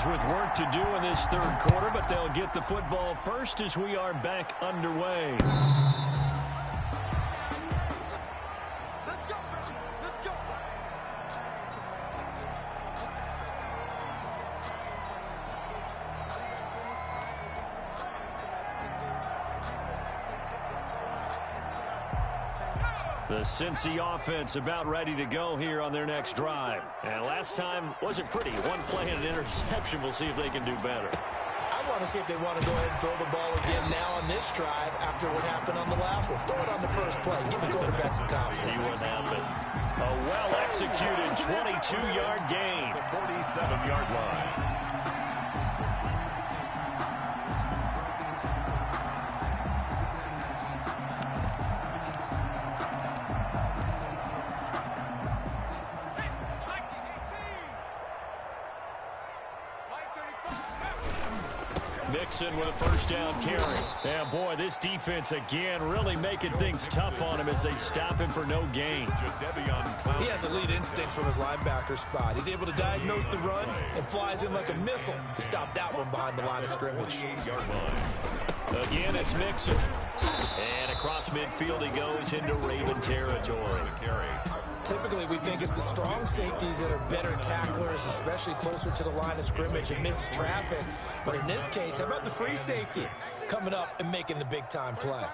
Bengals with work to do in this third quarter, but they'll get the football first as we are back underway. The Cincy offense about ready to go here on their next drive. And last time wasn't pretty. One play and an interception. We'll see if they can do better. I want to see if they want to go ahead and throw the ball again now on this drive after what happened on the last one. Throw it on the first play. Give the quarterback some confidence. See what happens. A well-executed 22-yard gain. The 47-yard line. Mixon with a first down carry. Yeah, boy, this defense again really making things tough on him as they stop him for no gain. He has elite instincts from his linebacker spot. He's able to diagnose the run and flies in like a missile to stop that one behind the line of scrimmage. Again, it's Mixon. And across midfield he goes into Raven territory. Typically, we think it's the strong safeties that are better tacklers, especially closer to the line of scrimmage amidst traffic. But in this case, how about the free safety coming up and making the big-time play?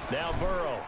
Now Burrow.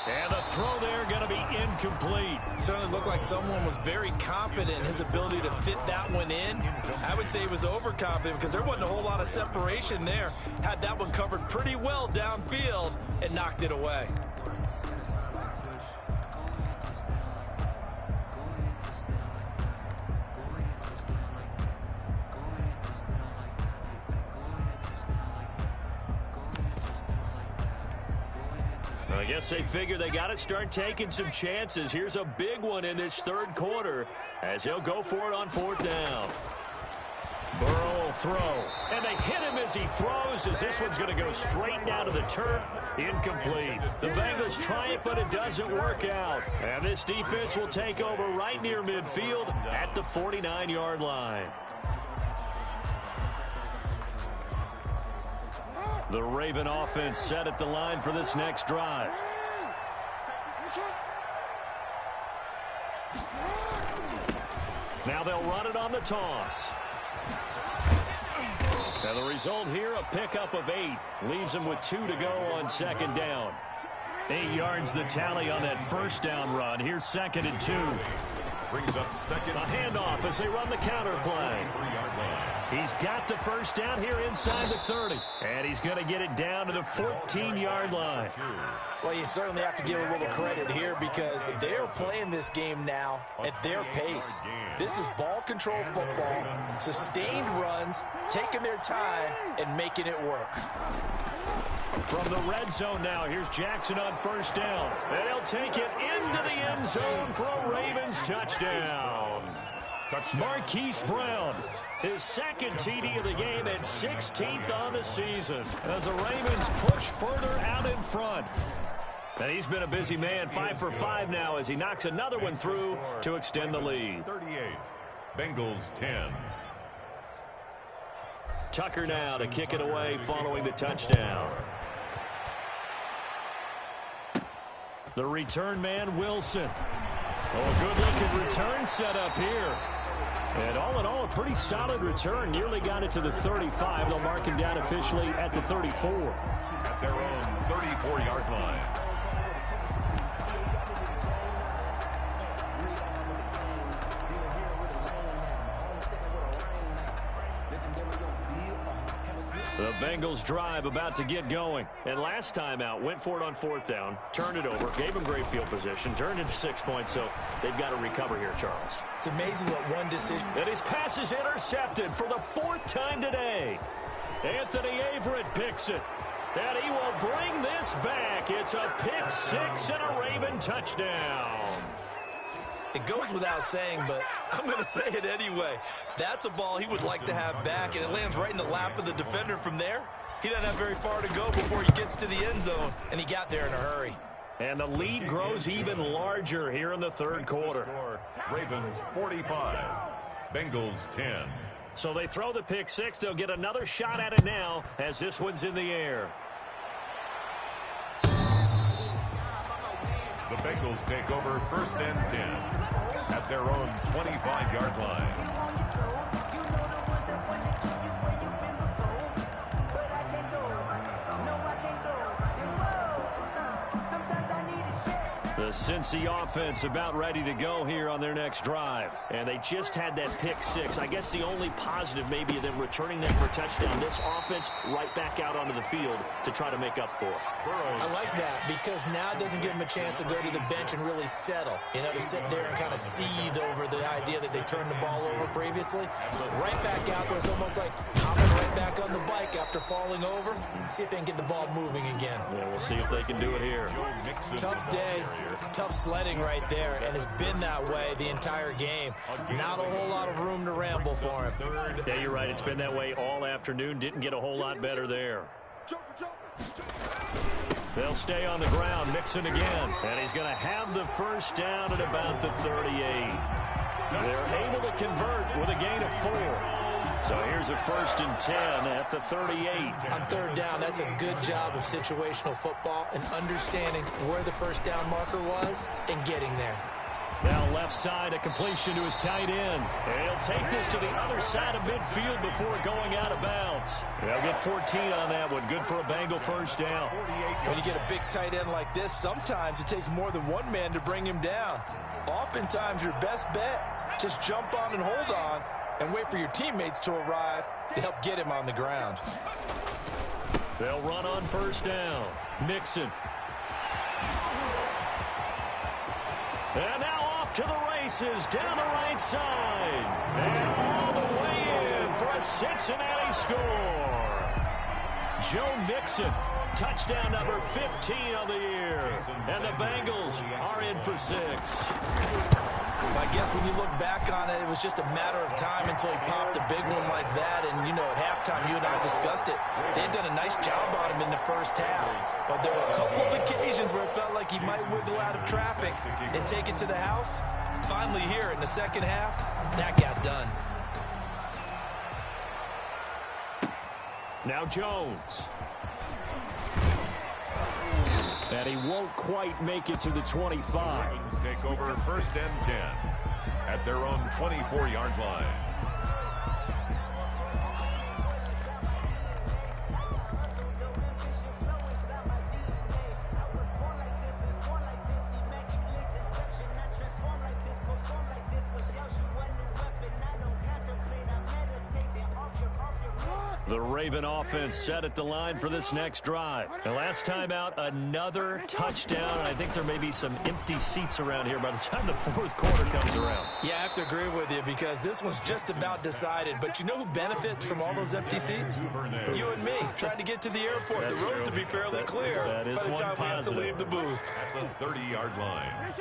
And the throw there going to be incomplete. Certainly looked like someone was very confident in his ability to fit that one in. I would say he was overconfident because there wasn't a whole lot of separation there. Had that one covered pretty well downfield and knocked it away. I guess they figure they got to start taking some chances. Here's a big one in this third quarter as he'll go for it on fourth down. Burrow will throw, and they hit him as he throws as this one's going to go straight down to the turf. Incomplete. The Bengals try it, but it doesn't work out. And this defense will take over right near midfield at the 49-yard line. The Raven offense set at the line for this next drive. Now they'll run it on the toss. And the result here, a pickup of 8. Leaves them with 2 to go on second down. 8 yards the tally on that first down run. Here's second and 2. Brings up second. A handoff as they run the counter play. He's got the first down here inside the 30. And he's going to get it down to the 14-yard line. Well, you certainly have to give a little credit here because they're playing this game now at their pace. This is ball control football, sustained runs, taking their time, and making it work. From the red zone now, here's Jackson on first down. And he'll take it into the end zone for a Ravens touchdown. Marquise Brown, his second TD of the game and 16th on the season as the Ravens push further out in front. And he's been a busy man, 5 for 5 now as he knocks another one through to extend the lead. 38, Bengals 10. Tucker now to kick it away following the touchdown. The return man, Wilson. Oh, a good-looking return set up here. And all in all, a pretty solid return. Nearly got it to the 35. They'll mark him down officially at the 34. At their own 34-yard line. The Bengals drive about to get going. And last time out, went for it on fourth down, turned it over, gave him great field position, turned into 6 points, so they've got to recover here, Charles. It's amazing what one decision. And his pass is intercepted for the 4th time today. Anthony Averett picks it. And he will bring this back. It's a pick 6 and a Raven touchdown. It goes without saying, but I'm going to say it anyway. That's a ball he would like to have back, and it lands right in the lap of the defender from there. He doesn't have very far to go before he gets to the end zone, and he got there in a hurry. And the lead grows even larger here in the third quarter. Ravens 45, Bengals 10. So they throw the pick six. They'll get another shot at it now as this one's in the air. The Bengals take over 1st and 10 at their own 25-yard line. The Cincy offense about ready to go here on their next drive. And they just had that pick six. I guess the only positive maybe of them returning that for a touchdown. This offense right back out onto the field to try to make up for it. I like that because now it doesn't give them a chance to go to the bench and really settle. You know, to sit there and kind of seethe over the idea that they turned the ball over previously. Right back out there, it's almost like hopping right back on the bike after falling over. See if they can get the ball moving again. Yeah, we'll see if they can do it here. Tough day, tough sledding right there, and it's been that way the entire game. Not a whole lot of room to ramble for him. Yeah, you're right. It's been that way all afternoon. Didn't get a whole lot better there. They'll stay on the ground. Mixon again. And he's going to have the first down at about the 38. They're able to convert with a gain of 4. So here's a 1st and 10 at the 38. On 3rd down, that's a good job of situational football and understanding where the first down marker was and getting there. Now left side, a completion to his tight end. And he'll take this to the other side of midfield before going out of bounds. They'll get 14 on that one. Good for a Bengal first down. When you get a big tight end like this, sometimes it takes more than one man to bring him down. Oftentimes, your best bet, just jump on and hold on and wait for your teammates to arrive to help get him on the ground. They'll run on first down. Mixon. And now off to the races down the right side. And all the way in for a Cincinnati score. Joe Mixon, touchdown number 15 on the year. And the Bengals are in for 6. I guess when you look back on it, it was just a matter of time until he popped a big one like that. And, you know, at halftime, you and I discussed it. They had done a nice job on him in the first half. But there were a couple of occasions where it felt like he might wiggle out of traffic and take it to the house. Finally here in the second half, that got done. Now Jones. And he won't quite make it to the 25. Ravens take over 1st and 10 at their own 24-yard line. The Raven offense set at the line for this next drive. And last time out, another touchdown. I think there may be some empty seats around here by the time the 4th quarter comes around. Yeah, I have to agree with you because this one's just about decided. But you know who benefits from all those empty seats? You and me, trying to get to the airport. That's the road true. to be fairly clear That is by the one time we have to positive. leave the booth. At the 30-yard line.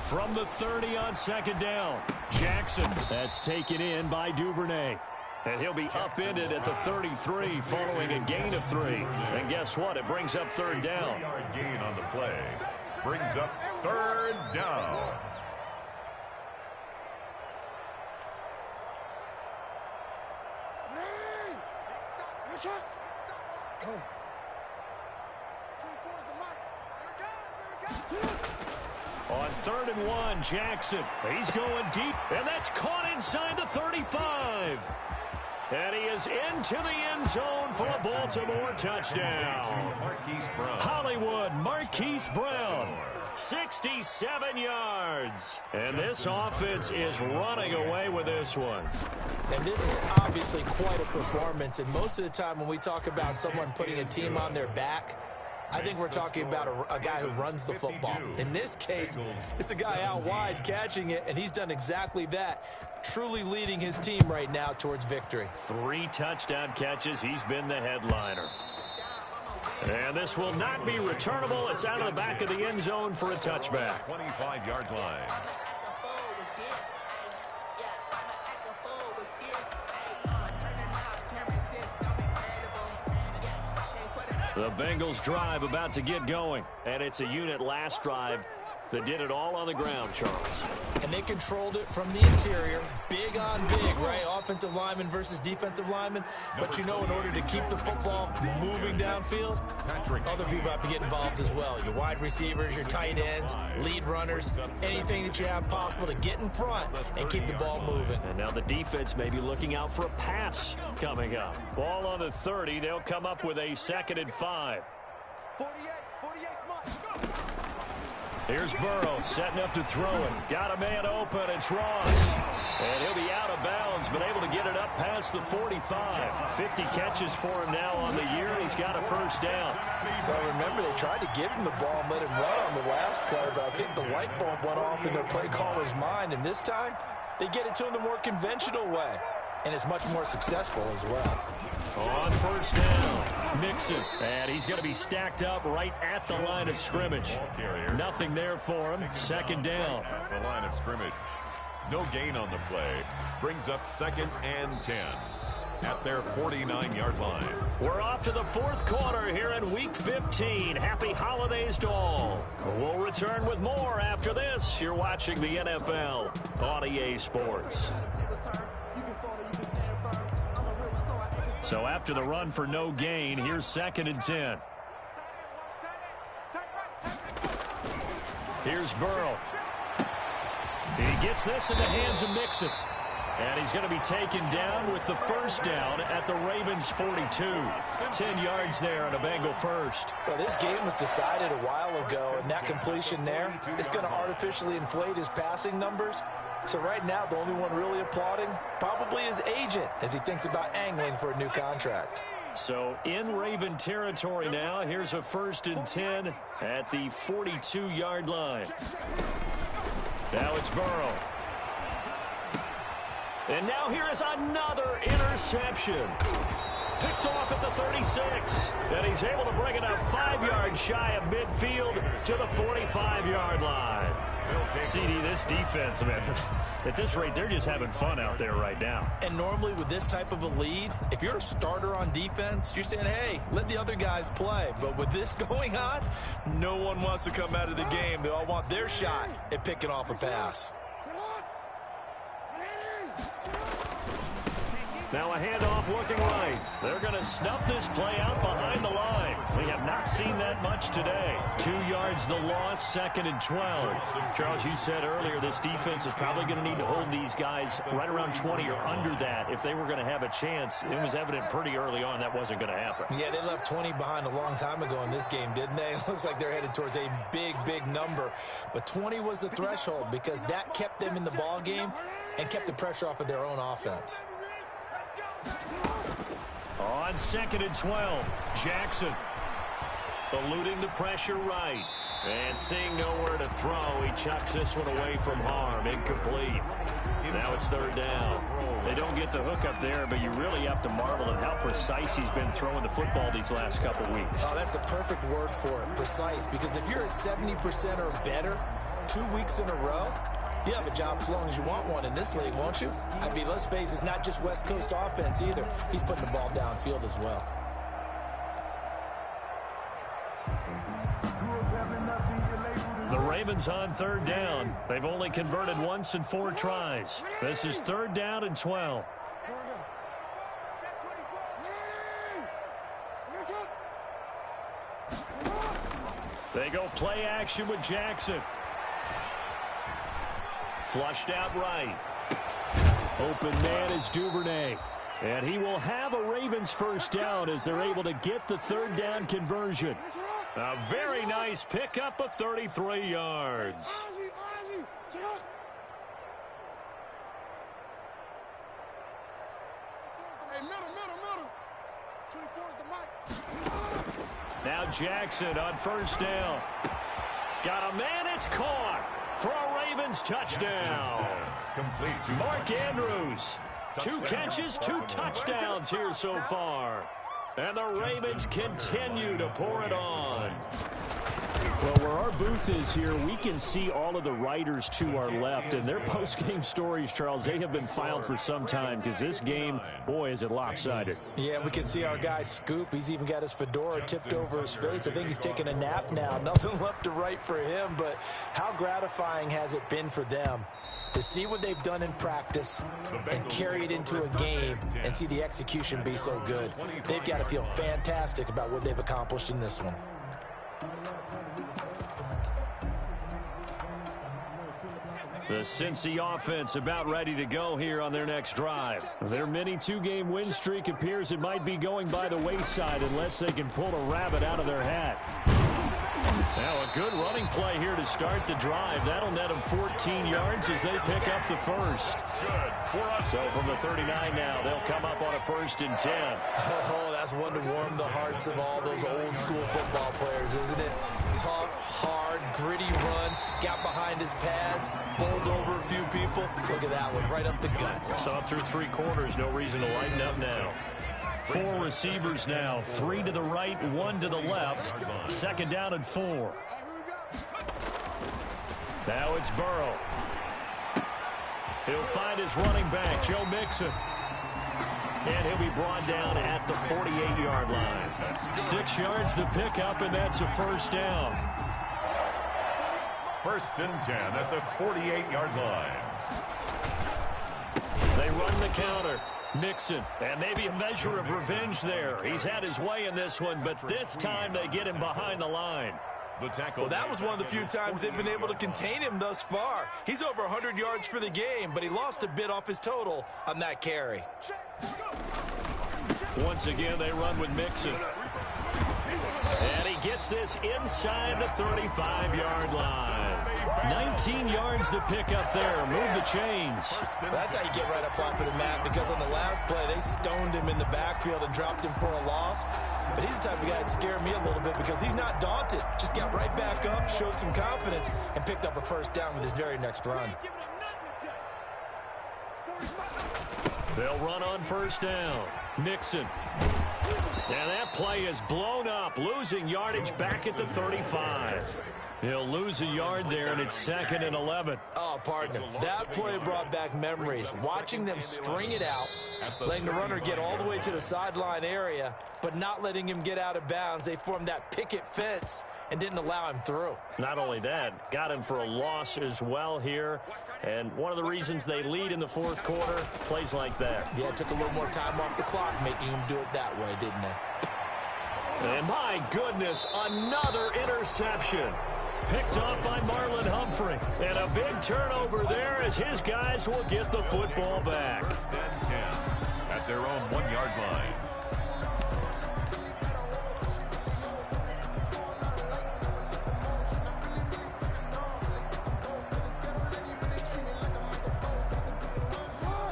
From the 30 on 2nd down, Jackson. That's taken in by Duvernay. And he'll be upended at the 33 following a gain of 3. And guess what? It brings up 3rd down. 3-yard gain on the play. Brings up 3rd down. On 3rd and 1, Jackson. He's going deep, and that's caught inside the 35. And he is into the end zone for a Baltimore touchdown. Marquise Brown. Hollywood Marquise Brown, 67 yards. And this offense is running away with this one. And this is obviously quite a performance. And most of the time when we talk about someone putting a team on their back, I think we're talking about a guy who runs the football. In this case, it's a guy out wide catching it, and he's done exactly that, truly leading his team right now towards victory. 3 touchdown catches. He's been the headliner. And this will not be returnable. It's out of the back of the end zone for a touchback. 25-yard line. The Bengals drive about to get going. And it's a unit last drive that did it all on the ground, Charles. And they controlled it from the interior. Big on big, right? Offensive lineman versus defensive lineman. But you know, in order to keep the football moving downfield, other people have to get involved as well. Your wide receivers, your tight ends, lead runners, anything that you have possible to get in front and keep the ball moving. And now the defense may be looking out for a pass coming up. Ball on the 30. They'll come up with a 2nd and 5. 48 mark. Here's Burrow setting up to throw it. Got a man open. It's Ross. And he'll be out of bounds, but able to get it up past the 45. 50 catches for him now on the year, and he's got a first down. Well, remember, they tried to give him the ball and let him run on the last play, but I think the light bulb went off in their play caller's mind, and this time they get it to him the more conventional way, and it's much more successful as well. On first down, Mixon, and he's going to be stacked up right at the line of scrimmage. Nothing there for him. 2nd down. At the line of scrimmage. No gain on the play. Brings up 2nd and 10 at their 49-yard line. We're off to the 4th quarter here in Week 15. Happy holidays to all. We'll return with more after this. You're watching the NFL on EA Sports. So after the run for no gain, here's 2nd and 10. Here's Burrow. He gets this in the hands of Mixon. And he's going to be taken down with the first down at the Ravens 42. 10 yards there on a Bengal first. Well, this game was decided a while ago, and that completion there is going to artificially inflate his passing numbers. So right now, the only one really applauding probably his agent as he thinks about angling for a new contract. So in Raven territory now, here's a 1st and 10 at the 42-yard line. Now it's Burrow. And now here is another interception. Picked off at the 36. And he's able to bring it up 5 yards shy of midfield to the 45-yard line. CD, this defense, man, at this rate, they're just having fun out there right now. And normally with this type of a lead, if you're a starter on defense, you're saying, hey, let the other guys play. But with this going on, no one wants to come out of the game. They all want their shot at picking off a pass. Now a handoff looking right. They're going to snuff this play out behind the line. We have not seen that much today. 2 yards the loss, 2nd and 12. Charles, you said earlier this defense is probably going to need to hold these guys right around 20 or under that if they were going to have a chance. It was evident pretty early on that wasn't going to happen. Yeah, they left 20 behind a long time ago in this game, didn't they? It looks like they're headed towards a big, big number. But 20 was the threshold because that kept them in the ball game and kept the pressure off of their own offense. On 2nd and 12, Jackson eluding the pressure right. And seeing nowhere to throw, he chucks this one away from harm. Incomplete. Now it's 3rd down. They don't get the hook up there, but you really have to marvel at how precise he's been throwing the football these last couple weeks. Oh, that's the perfect word for it, precise. Because if you're at 70% or better 2 weeks in a row, you have a job as long as you want one in this league, won't you? I mean, let's face it, it's not just West Coast offense either. He's putting the ball downfield as well. The Ravens on 3rd down. They've only converted once in 4 tries. This is 3rd down and 12. They go play action with Jackson. Flushed out right. Open man is Duvernay. And he will have a Ravens first down as they're able to get the 3rd down conversion. A very nice pickup of 33 yards. Now Jackson on first down. Got a man, it's caught for a Ravens touchdown. Mark Andrews, 2 catches, 2 touchdowns here so far. And the Ravens continue to pour it on. Well, where our booth is here, we can see all of the writers to our left, and their post-game stories, Charles, they have been filed for some time because this game, boy, is it lopsided. Yeah, we can see our guy Scoop. He's even got his fedora tipped over his face. I think he's taking a nap now. Nothing left to write for him, but how gratifying has it been for them to see what they've done in practice and carry it into a game and see the execution be so good. They've got to feel fantastic about what they've accomplished in this one. The Cincy offense about ready to go here on their next drive. Their mini two-game win streak appears it might be going by the wayside unless they can pull a rabbit out of their hat. Now a good running play here to start the drive. That'll net them 14 yards as they pick up the first. So from the 39 now, they'll come up on a 1st and 10. Oh, that's one to warm the hearts of all those old school football players, isn't it? Tough, hard, gritty run, got behind his pads, bowled over a few people. Look at that one, right up the gut. So up through 3 quarters, no reason to lighten up now. 4 receivers now, 3 to the right, 1 to the left. 2nd down and 4. Now it's Burrow. He'll find his running back, Joe Mixon. And he'll be brought down at the 48-yard line. 6 yards the pickup, and that's a 1st down. 1st and 10 at the 48-yard line. They run the counter. Mixon, and maybe a measure of revenge there. He's had his way in this one, but this time they get him behind the line. Well, that was one of the few times they've been able to contain him thus far. He's over 100 yards for the game, but he lost a bit off his total on that carry. Once again, they run with Mixon. And he gets this inside the 35-yard line. 19 yards to pick up there. Move the chains. That's how you get right up off of the mat, because on the last play, they stoned him in the backfield and dropped him for a loss. But he's the type of guy that scared me a little bit because he's not daunted. Just got right back up, showed some confidence, and picked up a 1st down with his very next run. They'll run on 1st down. Mixon. And that play is blown up, losing yardage back at the 35. He'll lose a yard there, and it's 2nd and 11. Oh, partner, that play brought back memories. Watching them string it out, letting the runner get all the way to the sideline area, but not letting him get out of bounds. They formed that picket fence and didn't allow him through. Not only that, got him for a loss as well here. And one of the reasons they lead in the 4th quarter, plays like that. Yeah, it took a little more time off the clock making him do it that way, didn't it? And my goodness, another interception. Picked off by Marlon Humphrey. And a big turnover there as his guys will get the football back. 1st and 10 at their own 1-yard line.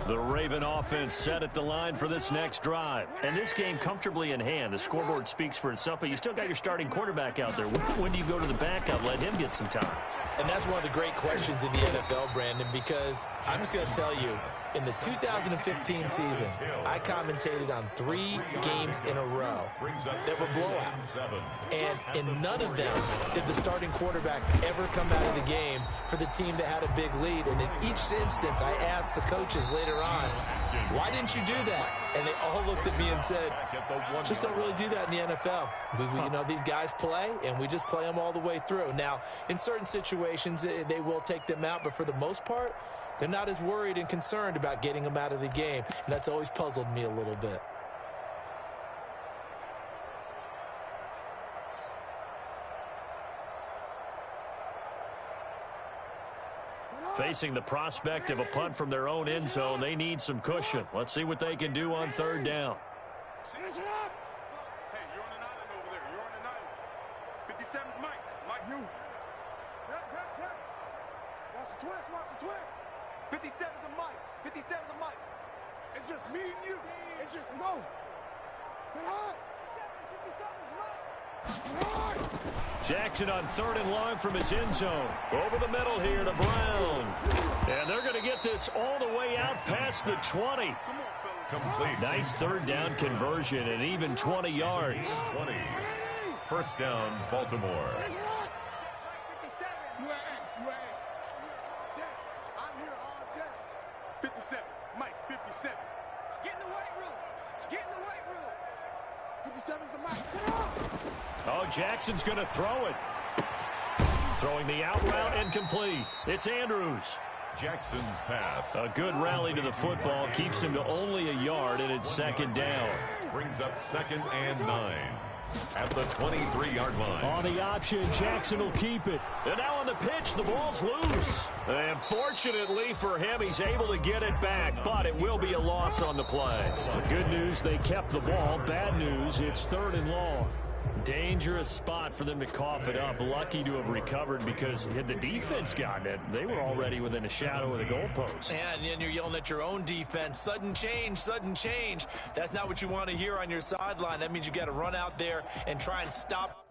The Raven offense set at the line for this next drive. And this game comfortably in hand. The scoreboard speaks for itself, but you still got your starting quarterback out there. When do you go to the backup, let him get some time? And that's one of the great questions in the NFL, Brandon, because I'm just going to tell you, in the 2015 season, I commentated on 3 games in a row that were blowouts. And in none of them did the starting quarterback ever come out of the game for the team that had a big lead. And in each instance, I asked the coaches later on, why didn't you do that? And they all looked at me and said, just don't really do that in the NFL. You know, these guys play, and we just play them all the way through. Now, in certain situations, they will take them out, but for the most part, they're not as worried and concerned about getting them out of the game. And that's always puzzled me a little bit. Facing the prospect of a punt from their own end zone, they need some cushion. Let's see what they can do on 3rd down. Hey, you're on an island over there. You're on an island. 57's Mike. Mike, you. Watch the twist. Watch the twist. 57's the Mike. 57's the Mike. It's just me and you. It's just go. Say hi. 57's Mike. Jackson on 3rd and long from his end zone. Over the middle here to Brown. And they're going to get this all the way out past the 20. Complete. Nice 3rd down conversion and even 20 yards. 20. 1st down, Baltimore. Jackson's going to throw it. Throwing the out route and complete. It's Andrews. Jackson's pass. A good rally to the football keeps him to only a yard, and it's second down. Brings up 2nd and 9 at the 23-yard line. On the option, Jackson will keep it. And now on the pitch, the ball's loose. And fortunately for him, he's able to get it back, but it will be a loss on the play. The good news, they kept the ball. Bad news, it's 3rd and long. Dangerous spot for them to cough it up. Lucky to have recovered because had the defense gotten it, they were already within a shadow of the goalpost. And then you're yelling at your own defense. Sudden change, sudden change. That's not what you want to hear on your sideline. That means you got to run out there and try and stop